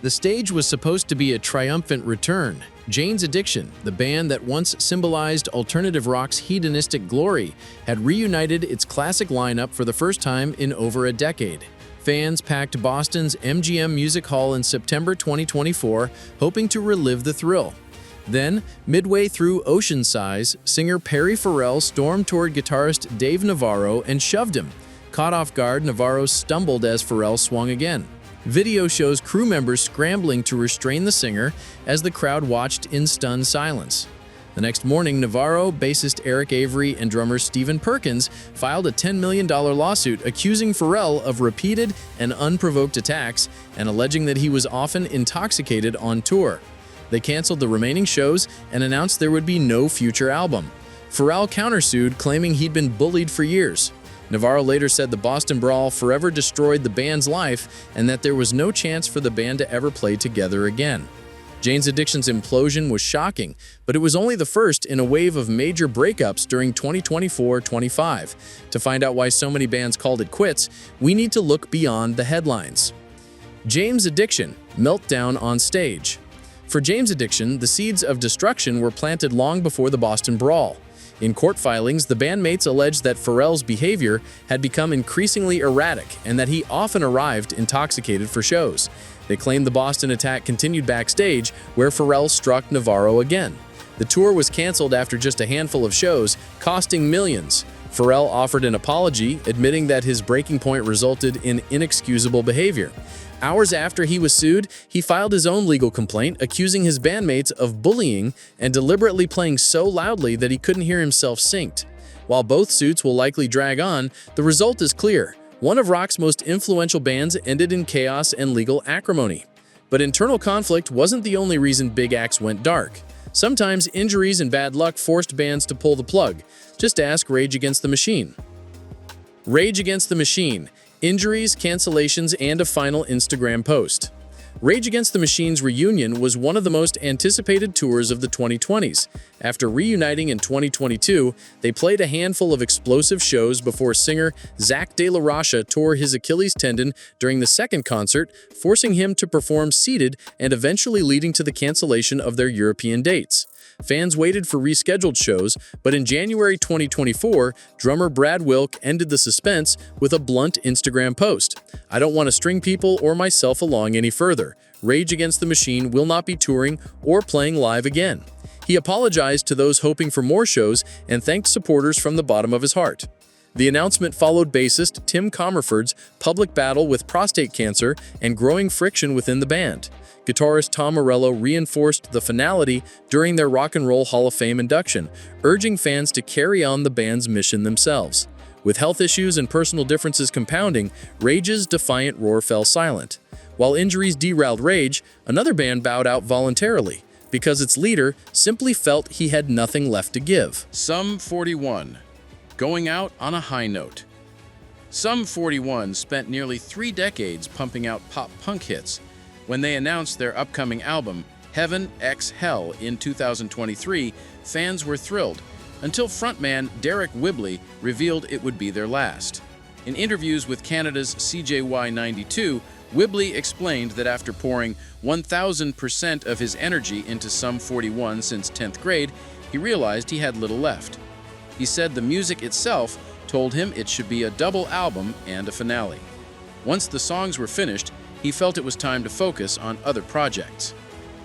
The stage was supposed to be a triumphant return. Jane's Addiction, the band that once symbolized alternative rock's hedonistic glory, had reunited its classic lineup for the first time in over a decade. Fans packed Boston's MGM Music Hall in September 2024, hoping to relive the thrill. Then, midway through Ocean Size, singer Perry Farrell stormed toward guitarist Dave Navarro and shoved him. Caught off guard, Navarro stumbled as Farrell swung again. Video shows crew members scrambling to restrain the singer as the crowd watched in stunned silence. The next morning, Navarro, bassist Eric Avery, and drummer Stephen Perkins filed a $10 million lawsuit accusing Farrell of repeated and unprovoked attacks and alleging that he was often intoxicated on tour. They canceled the remaining shows and announced there would be no future album. Farrell countersued, claiming he'd been bullied for years. Navarro later said the Boston Brawl forever destroyed the band's life and that there was no chance for the band to ever play together again. Jane's Addiction's implosion was shocking, but it was only the first in a wave of major breakups during 2024-25. To find out why so many bands called it quits, we need to look beyond the headlines. Jane's Addiction, meltdown on stage. For Jane's Addiction, the seeds of destruction were planted long before the Boston Brawl. In court filings, the bandmates alleged that Farrell's behavior had become increasingly erratic and that he often arrived intoxicated for shows. They claimed the Boston attack continued backstage, where Farrell struck Navarro again. The tour was canceled after just a handful of shows, costing millions. Farrell offered an apology, admitting that his breaking point resulted in inexcusable behavior. Hours after he was sued, he filed his own legal complaint, accusing his bandmates of bullying and deliberately playing so loudly that he couldn't hear himself synced. While both suits will likely drag on, the result is clear. One of rock's most influential bands ended in chaos and legal acrimony. But internal conflict wasn't the only reason big acts went dark. Sometimes injuries and bad luck forced bands to pull the plug. Just ask Rage Against the Machine. Rage Against the Machine. Injuries, cancellations, and a final Instagram post. Rage Against the Machine's reunion was one of the most anticipated tours of the 2020s. After reuniting in 2022, they played a handful of explosive shows before singer Zach De La Rocha tore his Achilles tendon during the second concert, forcing him to perform seated and eventually leading to the cancellation of their European dates. Fans waited for rescheduled shows, but in January 2024, drummer Brad Wilk ended the suspense with a blunt Instagram post. "I don't want to string people or myself along any further. Rage Against the Machine will not be touring or playing live again." He apologized to those hoping for more shows and thanked supporters from the bottom of his heart. The announcement followed bassist Tim Comerford's public battle with prostate cancer and growing friction within the band. Guitarist Tom Morello reinforced the finality during their Rock and Roll Hall of Fame induction, urging fans to carry on the band's mission themselves. With health issues and personal differences compounding, Rage's defiant roar fell silent. While injuries derailed Rage, another band bowed out voluntarily, because its leader simply felt he had nothing left to give. Sum 41. Going out on a high note. Sum 41 spent nearly 3 decades pumping out pop-punk hits. When they announced their upcoming album, Heaven x Hell, in 2023, fans were thrilled, until frontman Derek Whibley revealed it would be their last. In interviews with Canada's CJY92, Whibley explained that after pouring 1,000% of his energy into Sum 41 since 10th grade, he realized he had little left. He said the music itself told him it should be a double album and a finale. Once the songs were finished, he felt it was time to focus on other projects.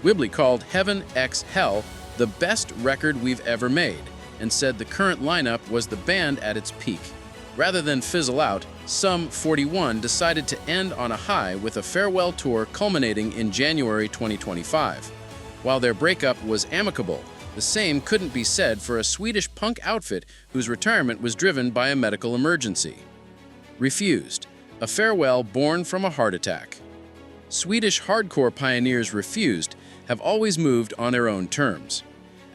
Whibley called Heaven x Hell the best record we've ever made, and said the current lineup was the band at its peak. Rather than fizzle out, Sum 41 decided to end on a high with a farewell tour culminating in January 2025. While their breakup was amicable, the same couldn't be said for a Swedish punk outfit whose retirement was driven by a medical emergency. Refused. A farewell born from a heart attack. Swedish hardcore pioneers Refused have always moved on their own terms.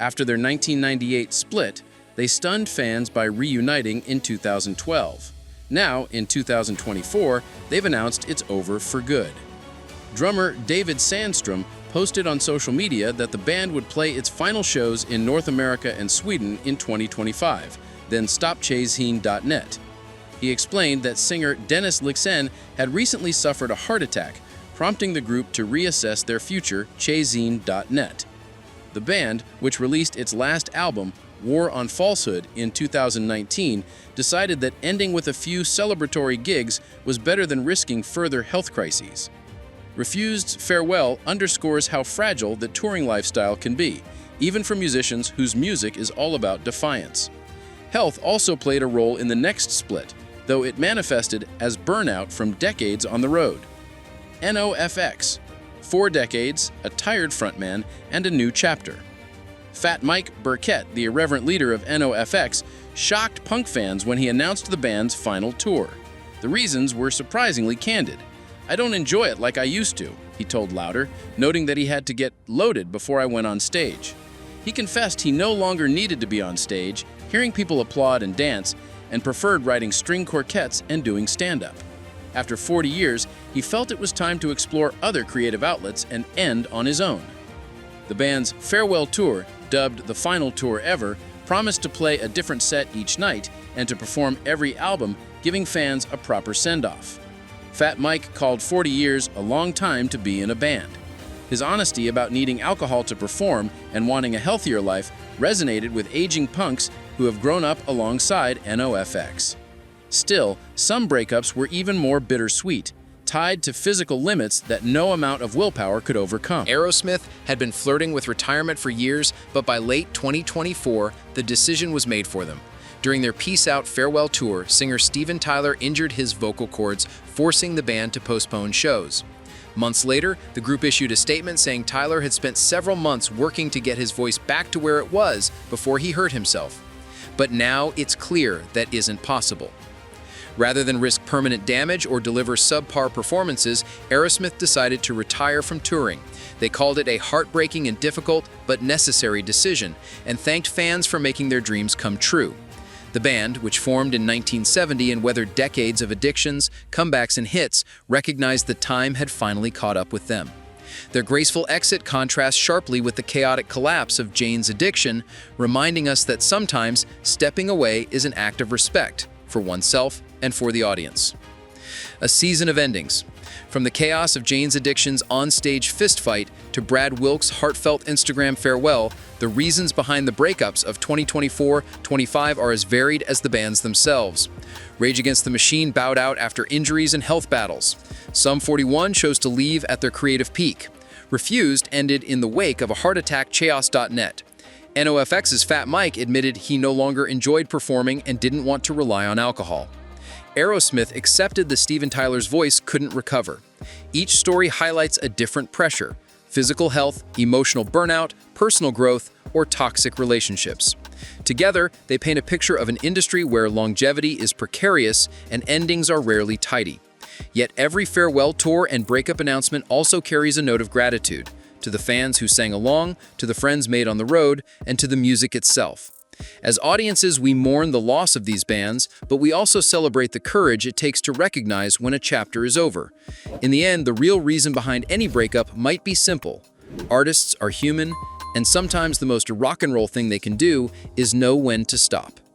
After their 1998 split, they stunned fans by reuniting in 2012. Now, in 2024, they've announced it's over for good. Drummer David Sandstrom posted on social media that the band would play its final shows in North America and Sweden in 2025, then stopchasing.net. He explained that singer Dennis Lyxzén had recently suffered a heart attack, prompting the group to reassess their future, Chazine.net. The band, which released its last album, War on Falsehood, in 2019, decided that ending with a few celebratory gigs was better than risking further health crises. Refused's farewell underscores how fragile the touring lifestyle can be, even for musicians whose music is all about defiance. Health also played a role in the next split, though it manifested as burnout from decades on the road. NOFX, 4 decades, a tired frontman, and a new chapter. Fat Mike Burkett, the irreverent leader of NOFX, shocked punk fans when he announced the band's final tour. The reasons were surprisingly candid. "I don't enjoy it like I used to," he told Louder, noting that he had to get loaded before I went on stage. He confessed he no longer needed to be on stage, hearing people applaud and dance, and preferred writing string quartets and doing stand-up. After 40 years, he felt it was time to explore other creative outlets and end on his own. The band's farewell tour, dubbed the final tour ever, promised to play a different set each night and to perform every album, giving fans a proper send-off. Fat Mike called 40 years a long time to be in a band. His honesty about needing alcohol to perform and wanting a healthier life resonated with aging punks who have grown up alongside NOFX. Still, some breakups were even more bittersweet, tied to physical limits that no amount of willpower could overcome. Aerosmith had been flirting with retirement for years, but by late 2024, the decision was made for them. During their Peace Out farewell tour, singer Steven Tyler injured his vocal cords, forcing the band to postpone shows. Months later, the group issued a statement saying Tyler had spent several months working to get his voice back to where it was before he hurt himself. But now it's clear that isn't possible. Rather than risk permanent damage or deliver subpar performances, Aerosmith decided to retire from touring. They called it a heartbreaking and difficult but necessary decision, and thanked fans for making their dreams come true. The band, which formed in 1970 and weathered decades of addictions, comebacks, and hits, recognized that time had finally caught up with them. Their graceful exit contrasts sharply with the chaotic collapse of Jane's addiction, reminding us that sometimes stepping away is an act of respect for oneself and for the audience. A season of endings. From the chaos of Jane's Addiction's on-stage fistfight to Brad Wilk's heartfelt Instagram farewell, the reasons behind the breakups of 2024-25 are as varied as the bands themselves. Rage Against the Machine bowed out after injuries and health battles. Sum 41 chose to leave at their creative peak. Refused ended in the wake of a heart attack, Chaos.net. NOFX's Fat Mike admitted he no longer enjoyed performing and didn't want to rely on alcohol. Aerosmith accepted that Steven Tyler's voice couldn't recover. Each story highlights a different pressure: physical health, emotional burnout, personal growth, or toxic relationships. Together, they paint a picture of an industry where longevity is precarious and endings are rarely tidy. Yet every farewell tour and breakup announcement also carries a note of gratitude to the fans who sang along, to the friends made on the road, and to the music itself. As audiences, we mourn the loss of these bands, but we also celebrate the courage it takes to recognize when a chapter is over. In the end, the real reason behind any breakup might be simple. Artists are human, and sometimes the most rock and roll thing they can do is know when to stop.